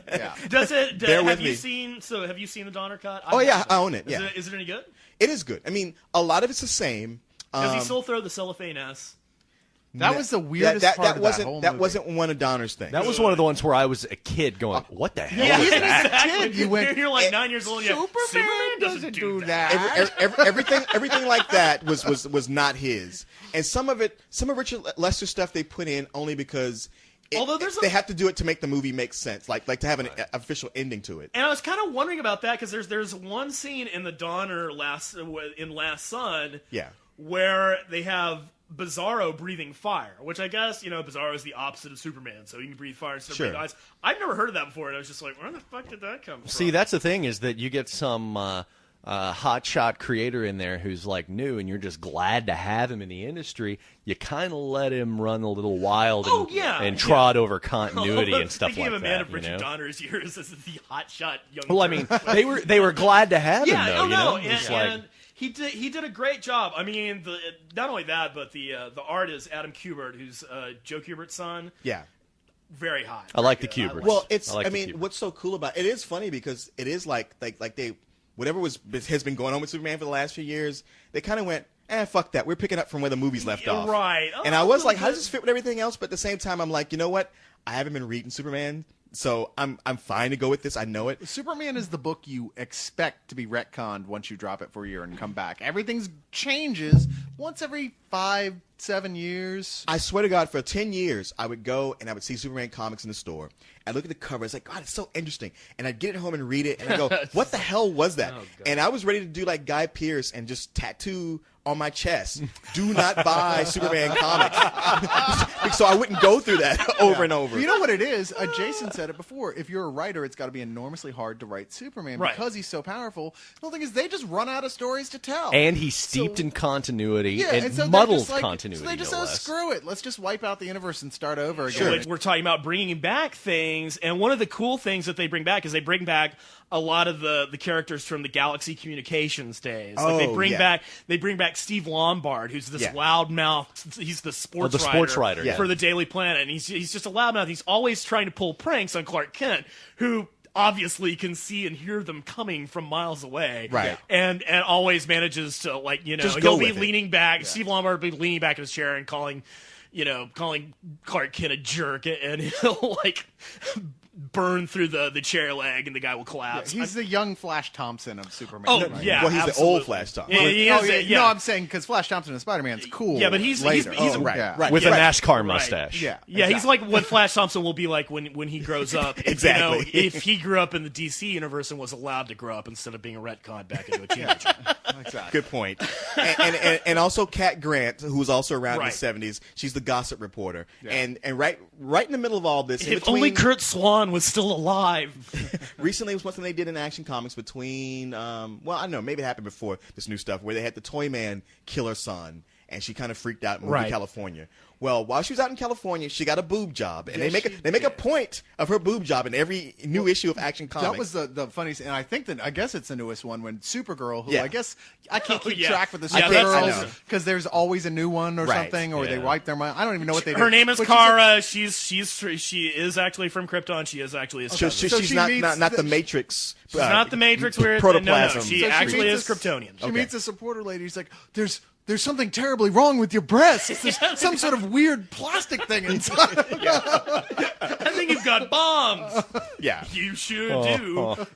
Yeah. Have you seen the Donner cut? I own it. Yeah. Is it any good? It is good. I mean, a lot of it's the same. Does he still throw the cellophane S? That was the weirdest part of that whole movie. That wasn't one of Donner's things. That was one of the ones where I was a kid going, what the hell is that? Exactly. You went, You're like 9 years old. Superman doesn't do that. Everything like that was not his. And some of Richard Lester's stuff they put in only because they have to do it to make the movie make sense, like to have an official ending to it. And I was kind of wondering about that because there's one scene in the Donner Last Son, where they have Bizarro breathing fire, which I guess, Bizarro is the opposite of Superman, so he can breathe fire instead of breathe ice. I've never heard of that before, and I was just like, where the fuck did that come from? See, that's the thing, is that you get some hotshot creator in there who's like new, and you're just glad to have him in the industry. You kind of let him run a little wild and trot over continuity and stuff like that. Thinking of a man of Richard Donner's years as the hotshot young Well, I mean, they were glad to have him, though. And he did a great job. I mean, not only that, but the art is Adam Kubert, who's Joe Kubert's son. Yeah. Very hot. I like the Kuberts. Well, what's so cool about it is funny because it is like they whatever has been going on with Superman for the last few years, they kind of went, fuck that. We're picking up from where the movies left off. Right. And I was like, how does this fit with everything else? But at the same time, I'm like, you know what? I haven't been reading Superman, so I'm fine to go with this. I know it. Superman is the book you expect to be retconned once you drop it for a year and come back. Everything changes once every 5-7 years. I swear to God, for 10 years, I would go and I would see Superman comics in the store. I'd look at the cover. It's like, God, it's so interesting. And I'd get it home and read it, and I'd go, what the hell was that? And I was ready to do like Guy Pearce and just tattoo on my chest, do not buy Superman comics. So I wouldn't go through that over and over. You know what it is? Jason said it before. If you're a writer, it's got to be enormously hard to write Superman because he's so powerful. The thing is, they just run out of stories to tell. And he's steeped in continuity and so muddles continuity. So they just screw it. Let's just wipe out the universe and start over again. Sure. We're talking about bringing back things, and one of the cool things that they bring back is they bring back a lot of the characters from the Galaxy Communications days. Like they bring back Steve Lombard, who's this loudmouth. He's the sports writer for the Daily Planet, and he's just a loudmouth. He's always trying to pull pranks on Clark Kent, who obviously can see and hear them coming from miles away, right? And always manages to he'll be leaning back. Yeah. Steve Lombard will be leaning back in his chair and calling Clark Kent a jerk, and he'll burn through the chair leg, and the guy will collapse. He's the young Flash Thompson of Superman. Oh, right? yeah. Well, he's absolutely. the old Flash Thompson. No, I'm saying because Flash Thompson and Spider-Man's cool. Yeah, but he's later. right. With a NASCAR mustache. Yeah, exactly. He's like what Flash Thompson will be like when he grows up. Exactly. If he grew up in the DC universe and was allowed to grow up instead of being a retcon back into a teenager. Exactly. Good point. And also Cat Grant, who was also around in the 70s. She's the gossip reporter. Yeah. And right in the middle of all this, if only Kurt Swan was still alive. Recently, it was something they did in Action Comics between, I don't know, maybe it happened before this new stuff, where they had the Toyman kill her son, and she kind of freaked out and moved to California. Well, while she was out in California, she got a boob job, and they make a point of her boob job in every new issue of Action Comics. That was the funniest, and I guess it's the newest one when Supergirl, who I guess I can't keep track with the Supergirls because there's always a new one or something, or they wipe their mind. I don't even know what they do. Her name is Kara. She is actually from Krypton. She is actually a she's not the Matrix. She's not the Matrix where protoplasm. No, she actually is Kryptonian. She meets a supporter lady. He's like, there's something terribly wrong with your breasts. There's some sort of weird plastic thing inside. I think you've got bombs. Yeah, you sure do.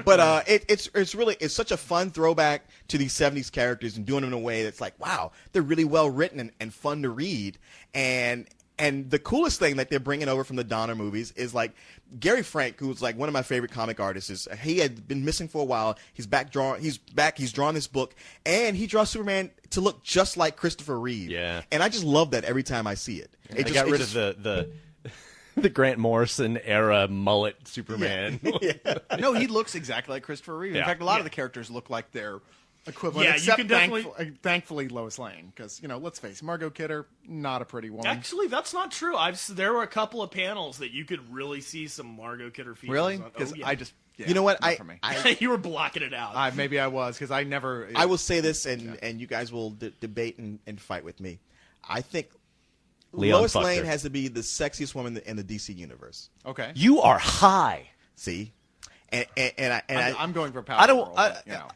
But it's such a fun throwback to these 70s characters and doing them in a way that's like, wow, they're really well written and fun to read. And the coolest thing that they're bringing over from the Donner movies is like Gary Frank, who's like one of my favorite comic artists. He had been missing for a while. He's back. He's drawn this book, and he draws Superman to look just like Christopher Reeve. Yeah. And I just love that every time I see it. They got rid of the Grant Morrison era mullet Superman. Yeah. No, he looks exactly like Christopher Reeve. In fact, a lot of the characters look like their equivalent, yeah, except you can thankfully Lois Lane, because let's face it, Margot Kidder, not a pretty woman. Actually, that's not true. There were a couple of panels that you could really see some Margot Kidder features. Really? Because I just you know what, you were blocking it out. Maybe I was, because I never. I will say this, and you guys will debate and fight with me. I think Lois Lane has to be the sexiest woman in the DC universe. Okay. You are high. See? I'm going for Power Girl.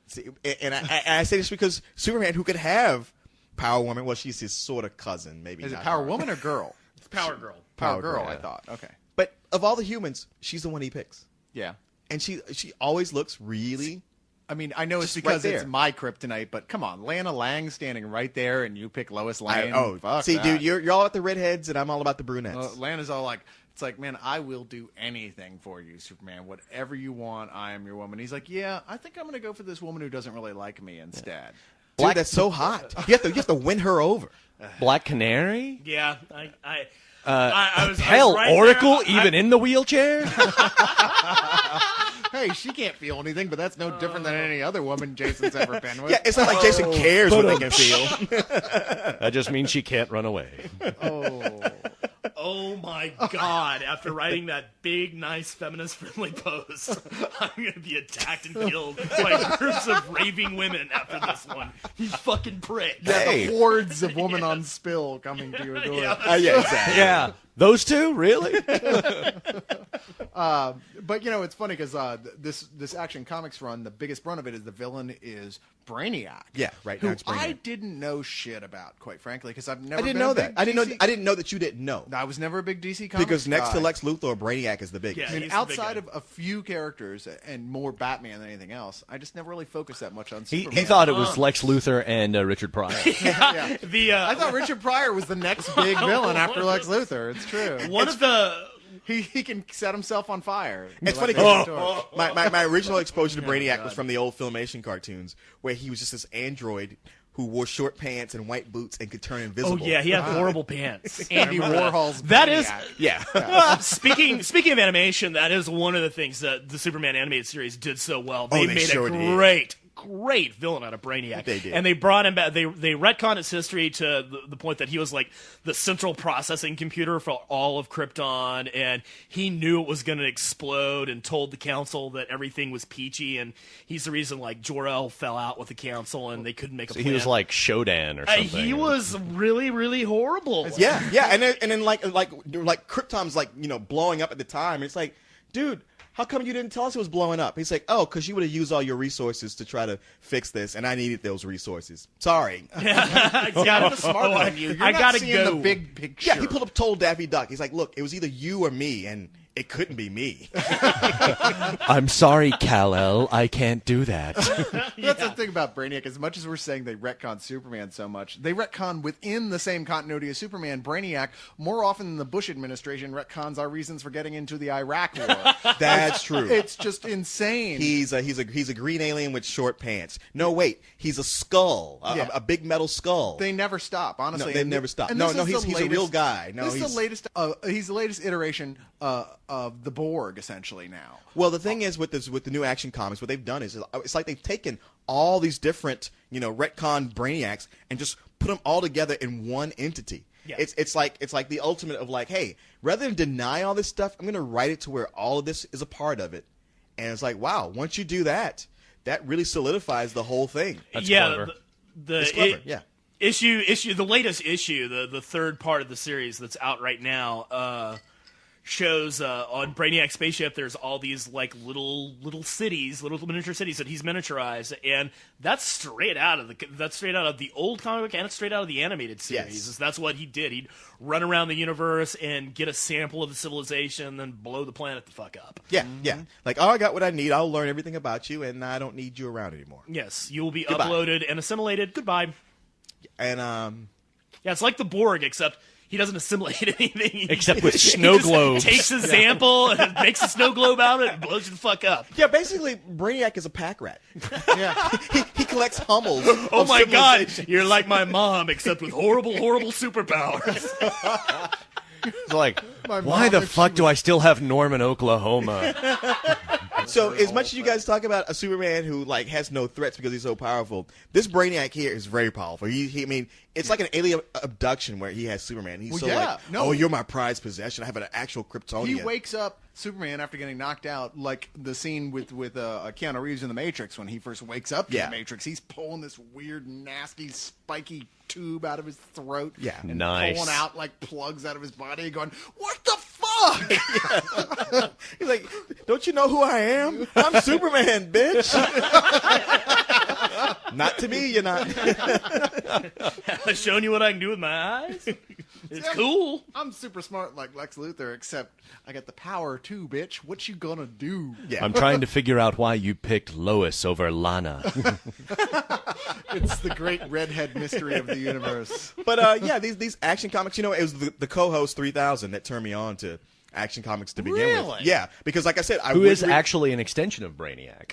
See, and I say this because Superman, who could have Power Woman, well, she's his sort of cousin, maybe. Is it Power Woman or Girl? It's Power Girl. Power Girl, I thought. Okay. But of all the humans, she's the one he picks. Yeah. And she always looks really... I mean, I know it's because it's my kryptonite, but come on, Lana Lang standing right there, and you pick Lois Lane. Fuck see, that. Dude, you're all about the redheads, and I'm all about the brunettes. Lana's all like, it's like, man, I will do anything for you, Superman. Whatever you want, I am your woman. He's like, yeah, I think I'm going to go for this woman who doesn't really like me instead. Dude, that's so hot. You have to win her over. Black Canary? Yeah, I was right Oracle, there. even in the wheelchair? Hey, she can't feel anything, but that's no different than any other woman Jason's ever been with. Yeah, it's not like Jason cares what they can feel. That just means she can't run away. Oh my God! After writing that big, nice, feminist-friendly post, I'm going to be attacked and killed by groups of raving women after this one. You fucking prick. Yeah, the hordes of women on spill coming to your door. Yeah, exactly. Yeah. Those two? Really? But, it's funny because this Action Comics run, the biggest brunt of it is the villain is Brainiac. Yeah, right. Who now it's Brainiac. I didn't know shit about, quite frankly, because I've never I didn't been know a that. big I didn't know that you didn't know. I was never a big DC Comics Because next guy. to Lex Luthor, Brainiac is the biggest. Yeah, I mean, outside of a few characters and more Batman than anything else, I just never really focused that much on Superman. He thought it was Lex Luthor and Richard Pryor. Yeah. I thought Richard Pryor was the next big villain after Lex Luthor. It's true. He can set himself on fire. It's funny because my original exposure to Brainiac was from the old Filmation cartoons, where he was just this android who wore short pants and white boots and could turn invisible. Oh yeah, he had horrible pants. Andy Warhol's That is Brainiac. Speaking of animation, that is one of the things that the Superman animated series did so well. They made sure a great villain out of Brainiac. They did. And they brought him back. They retconned his history to the point that he was like the central processing computer for all of Krypton, and he knew it was going to explode and told the council that everything was peachy, and he's the reason like Jor-El fell out with the council and they couldn't make a plan. He was like Shodan or something. He was really, really horrible. Yeah, and then like Krypton's like blowing up at the time. It's like, dude, how come you didn't tell us it was blowing up? He's like, oh, because you would have used all your resources to try to fix this, and I needed those resources. Sorry. I'm Smarter than you. You're I not gotta seeing go. the big picture. Yeah, he told Daffy Duck. He's like, look, it was either you or me, and it couldn't be me. I'm sorry, Kal-El. I can't do that. That's the thing about Brainiac. As much as we're saying they retcon Superman so much, they retcon within the same continuity as Superman. Brainiac, more often than the Bush administration, retcons our reasons for getting into the Iraq War. That's true. It's just insane. He's a green alien with short pants. No, wait, he's a skull, a big metal skull. They never stop, honestly. No, they never stop. And No, he's a real guy. No, this is the latest. He's the latest iteration of the Borg, essentially now. Well, the thing is with the new Action Comics, what they've done is it's like they've taken all these different retcon Brainiacs and just put them all together in one entity. Yeah. It's like the ultimate of like, hey, rather than deny all this stuff, I'm going to write it to where all of this is a part of it. And it's like, wow, once you do that, that really solidifies the whole thing. That's clever. It's clever. Yeah. The latest issue, the third part of the series that's out right now, shows on Brainiac's spaceship there's all these like little cities, little miniature cities that he's miniaturized, and that's straight out of the old comic book, and it's straight out of the animated series. Yes. That's what he did. He'd run around the universe and get a sample of the civilization, then blow the planet the fuck up. Yeah, yeah. Like, oh, I got what I need. I'll learn everything about you, and I don't need you around anymore. Yes, you will be uploaded and assimilated. Goodbye. And yeah, it's like the Borg, except he doesn't assimilate anything. Except with snow globes. He takes a sample and makes a snow globe out of it and blows you the fuck up. Yeah, basically, Brainiac is a pack rat. Yeah. he collects Hummels. Oh my God, you're like my mom, except with horrible, horrible superpowers. It's like, why the fuck do I still have Norman, Oklahoma? So as much as you guys talk about a Superman who like has no threats because he's so powerful, this Brainiac here is very powerful. I mean, it's like an alien abduction where he has Superman. He's oh, you're my prized possession. I have an actual Kryptonian. He wakes up Superman after getting knocked out, like the scene with Keanu Reeves in The Matrix when he first wakes up in The Matrix. He's pulling this weird, nasty, spiky tube out of his throat. Yeah, and nice. Pulling out like plugs out of his body, going, "What the fuck?" He's like, "Don't you know who I am? I'm Superman, bitch." Not to me, you're not. I've shown you what I can do with my eyes. It's cool. I'm super smart like Lex Luthor, except I got the power too, bitch. What you gonna do? Yeah. I'm trying to figure out why you picked Lois over Lana. It's the great redhead mystery of the universe. But yeah, these Action Comics, it was the co-host 3000 that turned me on to Action Comics to begin with. Yeah, because like I said, who is actually an extension of Brainiac.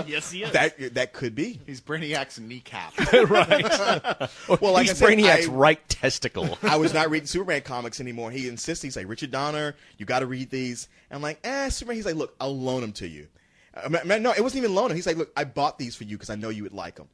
Yes, he is. That could be. He's Brainiac's kneecap. Right. Well, like he's I said, Brainiac's right testicle. I was not reading Superman comics anymore. He insists. He's like, Richard Donner, you got to read these. I'm like, Superman. He's like, look, I'll loan them to you. No, it wasn't even loan them. He's like, look, I bought these for you because I know you would like them.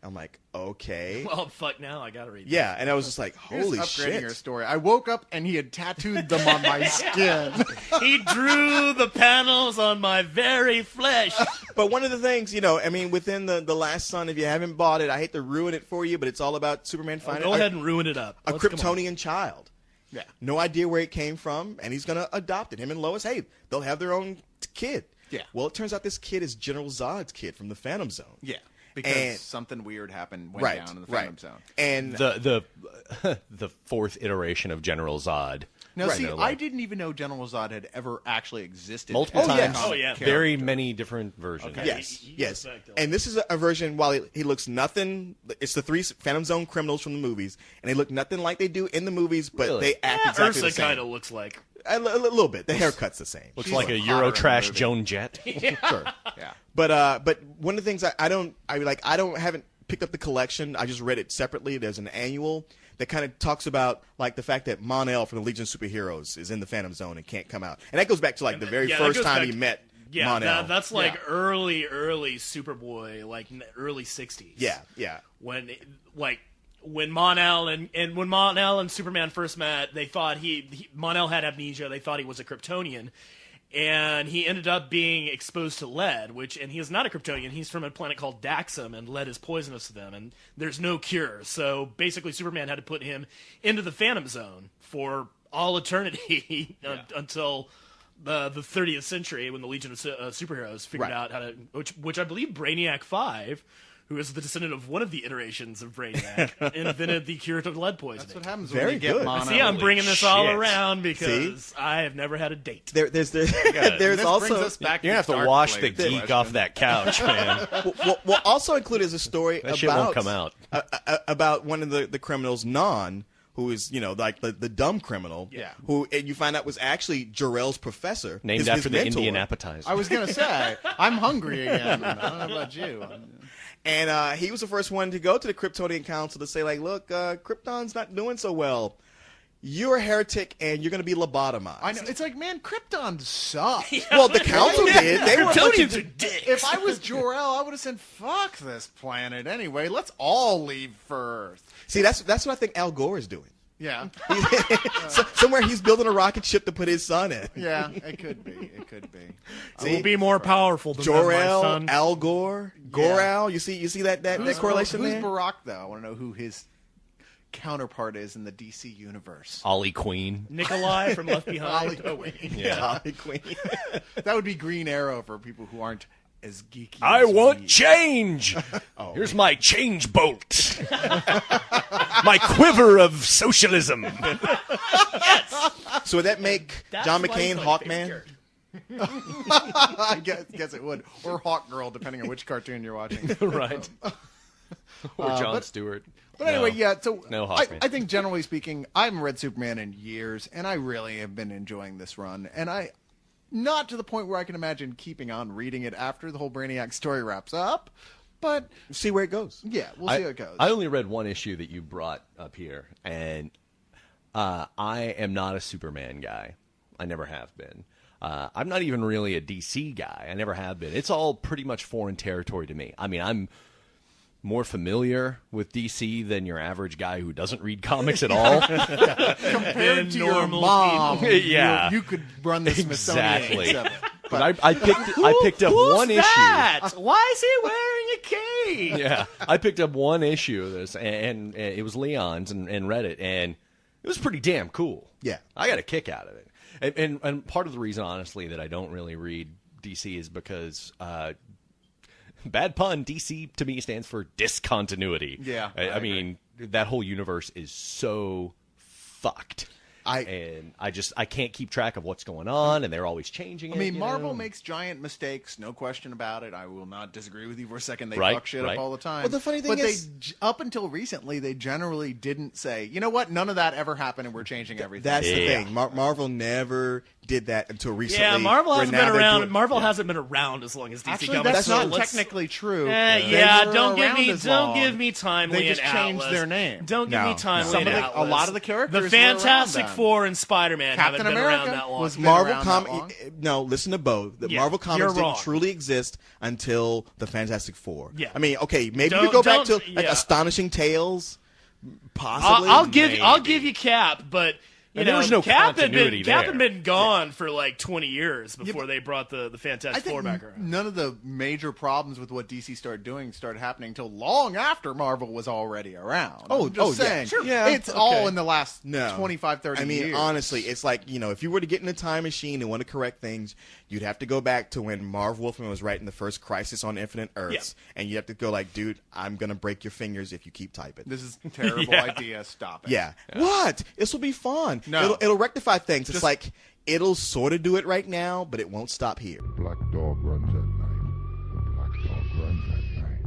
I'm like, okay. Well, fuck now, I gotta read. Yeah, and I was just like, holy upgrading shit. Your story. I woke up and he had tattooed them on my skin. He drew the panels on my very flesh. But one of the things, I mean, within the Last Son, if you haven't bought it, I hate to ruin it for you, but it's all about Superman finding Go ahead and ruin it up. a Kryptonian child. Yeah. No idea where it came from, and he's going to adopt it. Him and Lois, hey, they'll have their own kid. Yeah. Well, it turns out this kid is General Zod's kid from the Phantom Zone. Yeah. Because something weird went down in the Phantom Zone. And the fourth iteration of General Zod. Now, see, I didn't even know General Zod had ever actually existed. Multiple times. Oh, yeah. Very many different versions. Okay. Yes. And this is a version, while he looks nothing, it's the three Phantom Zone criminals from the movies, and they look nothing like they do in the movies, but they act exactly Ursa the same. kind of looks like. A little bit. The haircut's the same. Looks like a Eurotrash Joan Jett. Sure. Yeah. But one of the things I haven't picked up the collection. I just read it separately. There's an annual that kind of talks about like the fact that Mon-El from the Legion of Superheroes is in the Phantom Zone and can't come out, and that goes back to like the very first time he met Mon-El. That's like early Superboy, like early '60s. Yeah. When Mon-El and Superman first met, they thought Mon-El had amnesia. They thought he was a Kryptonian, and he ended up being exposed to lead. And he is not a Kryptonian. He's from a planet called Daxam, and lead is poisonous to them. And there's no cure. So basically, Superman had to put him into the Phantom Zone for all eternity until the 30th century, when the Legion of Superheroes figured out how to, which I believe Brainiac 5. Who is the descendant of one of the iterations of Brainiac, invented the cure to lead poisoning. That's what happens when you get mono. See, I'm bringing this all around because I have never had a date. There's also us back you're gonna have to wash the geek off that couch, man. Well, also included is a story that shit won't come out. About one of the criminals, Non, who is like the dumb criminal, who you find out was actually Jor-El's professor, named after the Indian appetizer. I was gonna say, I'm hungry again. I don't know about you. And he was the first one to go to the Kryptonian Council to say, like, look, Krypton's not doing so well. You're a heretic, and you're going to be lobotomized. I know. It's like, man, Krypton sucks. Well, the Council did. They were Kryptonians are dicks. If I was Jor-El, I would have said, fuck this planet anyway. Let's all leave first. See, that's what I think Al Gore is doing. Yeah. Somewhere he's building a rocket ship to put his son in. Yeah, it could be. It could be. We'll be more powerful than Jor-El, my son. Al Gore, Gore-Al. You see that correlation who's there? Who's Barack, though? I want to know who his counterpart is in the DC universe. Ollie Queen. Nikolai from Left Behind. Ollie Queen. That would be Green Arrow for people who aren't as geeky. I as want we. change. Here's my change bolt. My quiver of socialism. So would that make John McCain Hawkman? I guess it would. Or Hawkgirl, depending on which cartoon you're watching. Right. Or Jon Stewart. But anyway, so no Hawkman. I think generally speaking, I haven't read Superman in years, and I really have been enjoying this run. And not to the point where I can imagine keeping on reading it after the whole Brainiac story wraps up, but see where it goes. Yeah, we'll see how it goes. I only read one issue that you brought up here, and I am not a Superman guy. I never have been. I'm not even really a DC guy. I never have been. It's all pretty much foreign territory to me. I mean, I'm more familiar with DC than your average guy who doesn't read comics at all. Compared to your normal mom, people. Yeah. you could run the Smithsonian. Exactly. But I picked up Who's one that? Why is he wearing a cape? Yeah, I picked up one issue of this, and it was Leon's, and read it, and it was pretty damn cool. Yeah. I got a kick out of it. And part of the reason, honestly, that I don't really read DC is because, bad pun, DC to me stands for discontinuity. Yeah, I mean, that whole universe is so fucked. I can't keep track of what's going on, and they're always changing it. I mean, Marvel makes giant mistakes, no question about it. I will not disagree with you for a second. They Right, fuck shit up all the time. Well, the funny thing is, up until recently, they generally didn't say, you know what, none of that ever happened, and we're changing everything. that's the thing. Marvel never did that until recently. Yeah, Marvel hasn't been Now they're around. doing- Marvel hasn't been around as long as DC Actually, Comics. that's so not let's- technically true. Yeah, They don't were give around me as long. Timely They just and changed Atlas. their name. Don't give No, me Timely Some and of the- Atlas. a lot of the characters The were around Fantastic then. Four and Spider-Man Captain haven't been America around that long. was been Marvel around that long. Comics. No, listen to Beau. The Yeah, Marvel you're Comics didn't wrong. truly exist until the Fantastic Four. Yeah. I mean, okay, maybe Don't- you could go back to don't- like yeah. Astonishing Tales, possibly. I'll give you Cap, but you And there know, was no Cap continuity Cap there. had been gone for like 20 years before they brought the I Fantastic think Four back around. none of the major problems with what DC started doing started happening until long after Marvel was already around. Oh, I'm just yeah. saying. Sure. Yeah, It's okay. all in the last No. 25, 30 I mean, years. honestly, it's like, if you were to get in a time machine and want to correct things, you'd have to go back to when Marv Wolfman was writing the first Crisis on Infinite Earths, and you have to go like, dude, I'm going to break your fingers if you keep typing. This is a terrible idea. Stop it. Yeah. What? This will be fun. No. It'll rectify things. It's Just- like, it'll sort of do it right now, but it won't stop here. Black dog runs at night. The black dog runs at night.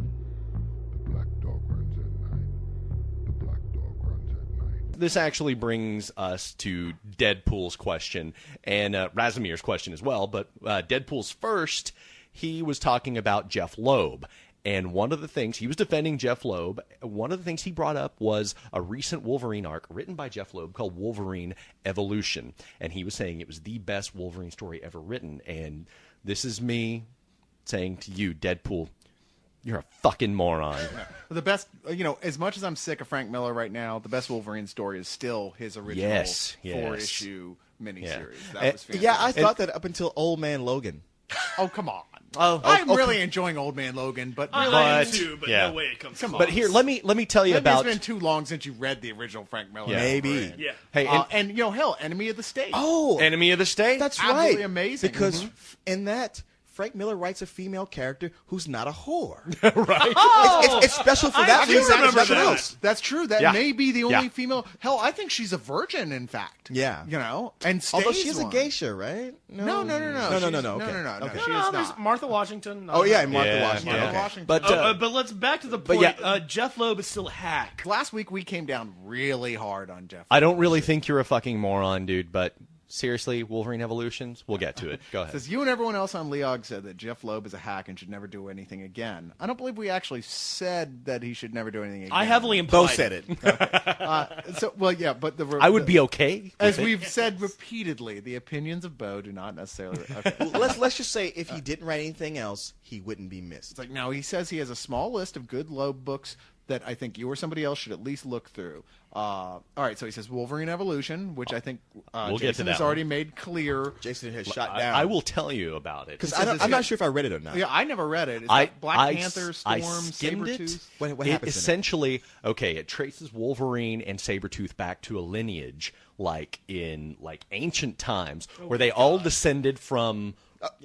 The black dog runs at night. The black dog runs at night. This actually brings us to Deadpool's question and Razumir's question as well. But Deadpool's first, he was talking about Jeph Loeb. And one of the things, he was defending Jeph Loeb, one of the things he brought up was a recent Wolverine arc written by Jeph Loeb called Wolverine Evolution. And he was saying it was the best Wolverine story ever written. And this is me saying to you, Deadpool, you're a fucking moron. The best, as much as I'm sick of Frank Miller right now, the best Wolverine story is still his original Yes. 4-issue miniseries. Yeah. That was fantastic. Yeah, I thought that up until Old Man Logan. Oh, come on. Oh, I'm really enjoying Old Man Logan, but I really, am But- too, but yeah. no way it comes Come close. But here, let me tell you maybe about. it's been too long since you read the original Frank Miller. Yeah. Maybe. Wolverine. Yeah. Hey, And hell, Enemy of the State. Oh, Enemy of the State. that's absolutely right. amazing. Because in that, Frank Miller writes a female character who's not a whore. right. It's special for I that do reason. remember Nothing that. else. That's true. That Yeah. may be the only Yeah. female. Hell, I think she's a virgin. In fact. Yeah. And stays Although she's one. a geisha, right? No. No. She's- Okay. No. Okay. She No, is there's not. Martha Washington. Oh yeah, and Martha Yeah, Washington. yeah. Okay. Washington. But But let's back to the point. yeah. Jeph Loeb is still a hack. Last week we came down really hard on Jeph. I don't really think you're a fucking moron, dude. But seriously, Wolverine Evolutions. We'll get to it. Go ahead. Says you and everyone else on Leog said that Jeph Loeb is a hack and should never do anything again. I don't believe we actually said that he should never do anything again. I heavily implied. Both said it. But I would be okay. As with it. we've said repeatedly, the opinions of Beau do not necessarily. Okay. Let's just say if he didn't write anything else, he wouldn't be missed. It's like, no, he says he has a small list of good Loeb books that I think you or somebody else should at least look through. All right, so he says Wolverine Evolution, which I think We'll get to Jason that has one. already made clear. Jason has shot I, down. I will tell you about it. because I'm not sure if I read it or not. Yeah, I never read it. It's I like Black Panther, I Storm, skimmed it. Sabretooth. What It happens in it? essentially, okay, it traces Wolverine and Sabretooth back to a lineage like in ancient times where they all descended from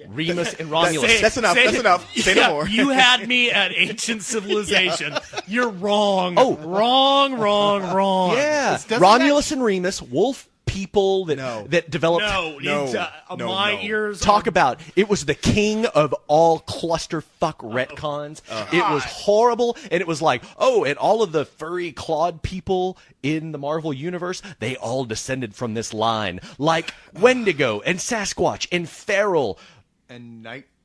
Remus and Romulus. That's enough. That's enough. Say no more. You had me at ancient civilization. You're wrong. Oh. wrong. Yeah, Doesn't Romulus and Remus, wolf people that No. that developed. No. My No. ears. Talk are- about it was the king of all clusterfuck retcons. It was horrible, and it was like, oh, and all of the furry clawed people in the Marvel universe, they all descended from this line, like Wendigo and Sasquatch and Feral. And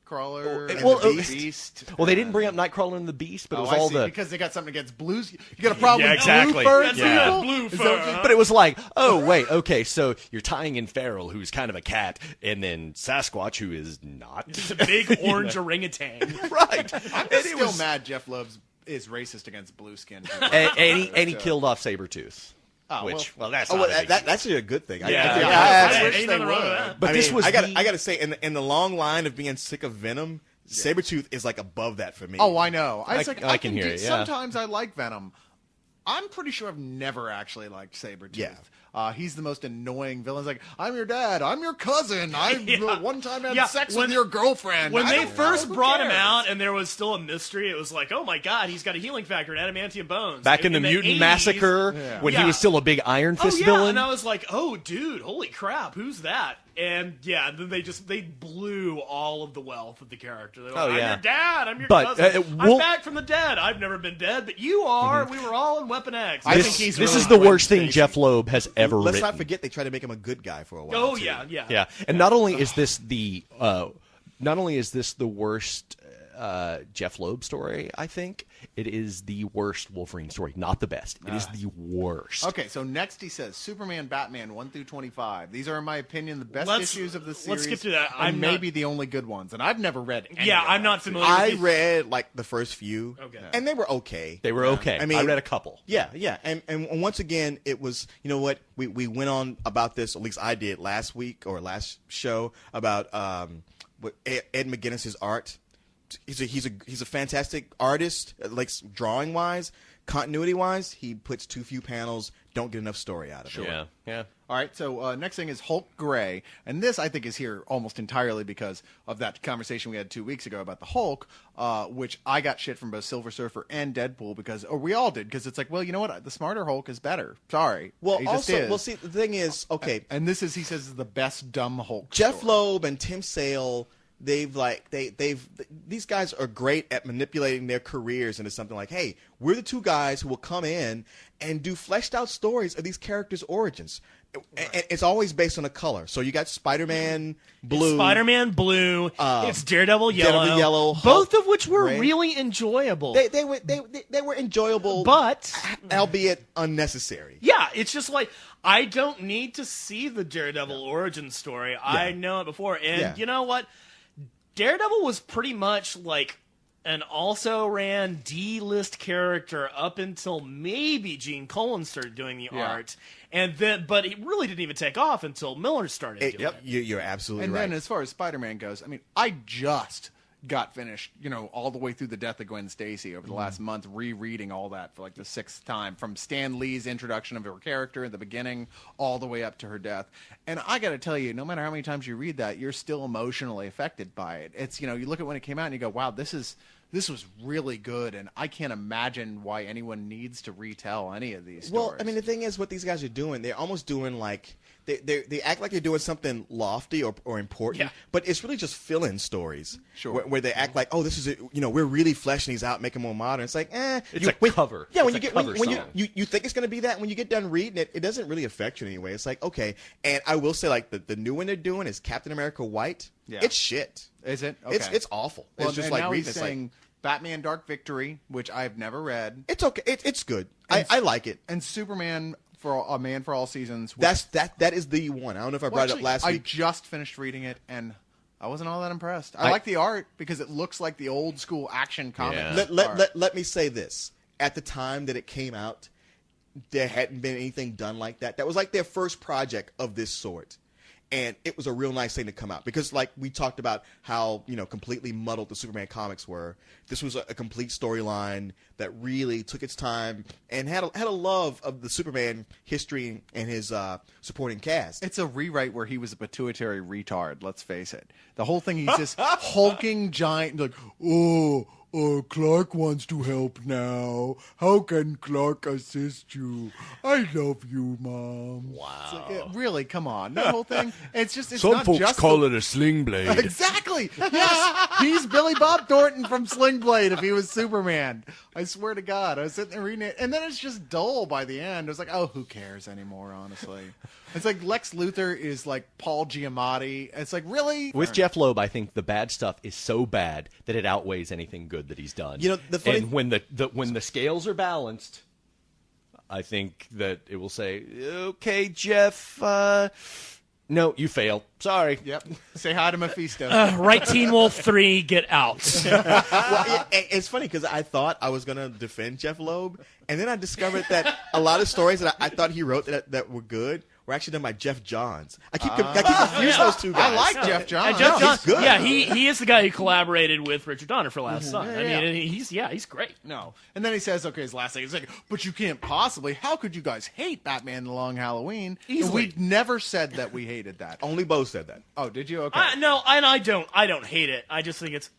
Nightcrawler and well, the Beast. Well, they didn't bring up Nightcrawler and the Beast, but it was I all see, the because they got something against blues. You got a problem Yeah, with exactly. blue fur? Yeah. people? Blue Is that fur, what you- huh? But it was like, oh wait, okay, so you're tying in Feral, who's kind of a cat, and then Sasquatch, who is not. It's a big orange orangutan. Right. I'm And still mad Jeph Loeb is racist against blue skin people. and he killed off Sabretooth. Oh, Which, well, that's Oh, not well, a big deal. that's a good thing. Yeah, I wish ain't they nothing wrong with would. that. But this was I gotta say, in the long line of being sick of Venom, Sabretooth is like above that for me. Oh, I know. I I can hear it, yeah. Sometimes I like Venom. I'm pretty sure I've never actually liked Sabretooth. Yeah. He's the most annoying villain. It's like, I'm your dad. I'm your cousin. I Yeah. one time had Yeah, sex when- with your girlfriend. When I they don't first know, who brought him cares? out and there was still a mystery, it was like, oh my god, he's got a healing factor in adamantium bones. Back in the Mutant 80s, Massacre, when he Yeah. was still a big Iron Fist oh, yeah, villain. and I was like, oh dude, holy crap, who's that? And yeah, then they blew all of the wealth of the character. They're like, Oh, I'm yeah. your dad, I'm your But, cousin. I'm Wolf- back from the dead. I've never been dead, but you are. We were all in Weapon X. I this think he's this really is the Gwen worst thing Stacy. Jeph Loeb has ever Let's written. not forget they tried to make him a good guy for a while. Oh too. yeah. Yeah, and not only is this the worst Jeph Loeb story, I think it is the worst Wolverine story, not the best. It is the worst. Okay, so next he says Superman, Batman 1 through 25. These are, in my opinion, the best Let's- issues of the series. let's skip through that. And I'm not- maybe the only good ones, and I've never read. Any Yeah, of I'm that not series. familiar I with read like the first few, Okay. and they were okay. They were okay. I mean, I read a couple. Yeah, yeah, and once again, it was, you know what, we went on about this, at least I did last week or last show, about what Ed McGuinness's art. He's a fantastic artist, like drawing wise, continuity wise. He puts too few panels, don't get enough story out of it. Yeah, yeah. All right, so next thing is Hulk Gray, and this I think is here almost entirely because of that conversation we had 2 weeks ago about the Hulk, which I got shit from both Silver Surfer and Deadpool because, or we all did, because it's like, well, you know what, the smarter Hulk is better. Sorry, Well, he just also, is. well, see, the thing is, okay, And this is, he says, is the best dumb Hulk. Jeph story. Loeb and Tim Sale, they've these guys are great at manipulating their careers into something like, hey, we're the two guys who will come in and do fleshed out stories of these characters' origins. And it's always based on a color. So you got Spider-Man blue, Spider-Man blue. It's Daredevil yellow. Daredevil yellow, both Hulk of which were gray. really enjoyable. They were enjoyable, but albeit unnecessary. yeah, it's just like I don't need to see the Daredevil origin story. I know it before, and Yeah. you know what? Daredevil was pretty much like an also-ran D-list character up until maybe Gene Colan started doing the art, and then but it really didn't even take off until Miller started doing it. You're absolutely And right. then as far as Spider-Man goes, I mean, I just got finished, all the way through the death of Gwen Stacy over the last month, rereading all that for like the 6th time, from Stan Lee's introduction of her character in the beginning all the way up to her death. And I got to tell you, no matter how many times you read that, you're still emotionally affected by it. It's, you look at when it came out and you go, wow, this was really good, and I can't imagine why anyone needs to retell any of these stories. Well, I mean, the thing is, what these guys are doing, they're almost doing like they act like they're doing something lofty or important, but it's really just fill-in stories. Sure. Where they act like, oh, this is we're really fleshing these out, making them more modern. It's like, It's a cover. Yeah, when It's you a get when cover you song. you think it's going to be that, when you get done reading it, it doesn't really affect you in any way. It's like, okay, and I will say, like the new one they're doing is Captain America White. Yeah. It's shit. Is it? Okay. It's awful. Well, it's just and like now reading. he's It's like, saying Batman Dark Victory, which I've never read, it's okay. It's good. I like it. and Superman for A Man for All Seasons. Which, That is the one. I don't know if I brought it up last I week. just finished reading it, and I wasn't all that impressed. I like the art because it looks like the old school action comic. Yeah. Let me say this. At the time that it came out, there hadn't been anything done like that. That was like their first project of this sort. And it was a real nice thing to come out because, like we talked about how, completely muddled the Superman comics were. This was a complete storyline that really took its time and had a love of the Superman history and his supporting cast. It's a rewrite where he was a pituitary retard, let's face it. The whole thing, he's this hulking giant, like, oh, Clark wants to help now. How can Clark assist you? I love you, Mom. Wow. Really, come on. That whole thing, it's Some not folks just call it a sling blade. Exactly. Yes. He's Billy Bob Thornton from Sling Blade if he was Superman. I swear to God. I was sitting there reading it, and then it's just dull by the end. I was like, oh, who cares anymore, honestly. It's like Lex Luthor is like Paul Giamatti. It's like, really? With Jeph Loeb, I think the bad stuff is so bad that it outweighs anything good that he's done. You know, the funny... And when the scales are balanced, I think that it will say, okay, Jeph, no, you failed. Sorry. Yep. Say hi to Mephisto. Right, Teen Wolf 3, get out. Well, it's funny because I thought I was going to defend Jeph Loeb, and then I discovered that a lot of stories that I thought he wrote that were good were actually done by Jeff Johns. I keep confusing those two guys. I like Jeff Johns. Jeff Johns, he's good. Yeah, he is the guy who collaborated with Richard Donner for Last Son. I mean, he's great. No. And then he says, okay, his last thing, he's like, but you can't possibly, how could you guys hate Batman The Long Halloween? Easily. We never said that we hated that. Only Beau said that. Oh, did you? Okay. No, and I don't hate it. I just think it's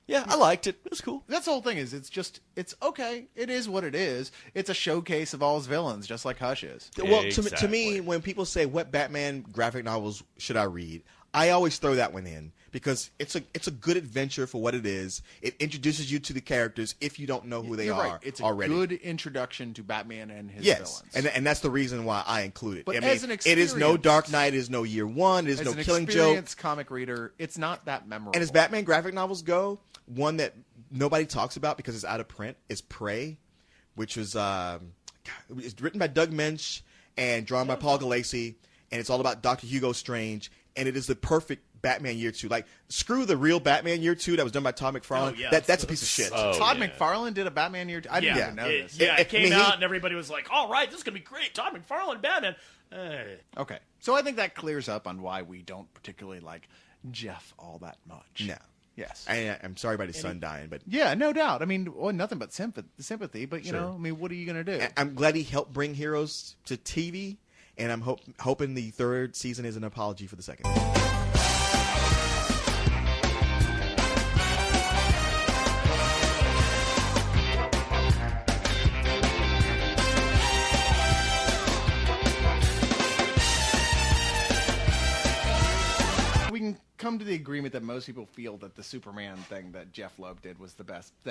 Yeah, I liked it. It was cool. That's the whole thing is it's okay. It is what it is. It's a showcase of all his villains, just like Hush is. Well, to Exactly. me, when people say what Batman graphic novels should I read, I always throw that one in because it's a good adventure for what it is. It introduces you to the characters if you don't know who they You're are right. It's a already. good introduction to Batman and his Yes, villains. and that's the reason why I include it. But I mean, as an it is no experience- Dark Knight, it is no Year One, it is As no an Killing Joke. experienced comic reader, it's not that memorable. And as Batman graphic novels go, one that nobody talks about because it's out of print is Prey, which was it's written by Doug Mensch and drawn by Paul Gulacy, and it's all about Dr. Hugo Strange, and it is the perfect Batman Year 2. Like, screw the real Batman Year 2 that was done by Todd McFarlane. Oh, yeah. That's a piece of shit. Todd McFarlane did a Batman year. I didn't even know this. It came I mean, out and everybody was like, "All right, this is gonna be great." Todd McFarlane, Batman. Okay, so I think that clears up on why we don't particularly like Jeph all that much. No. Yes. I'm sorry about his son dying, but Yeah, no doubt. I mean, well, nothing but sympathy. But you know, I mean, what are you gonna do? I'm glad he helped bring Heroes to TV, and I'm hoping the third season is an apology for the second. We can come to the agreement that most people feel that the Superman thing that Jeph Loeb did was the best thing.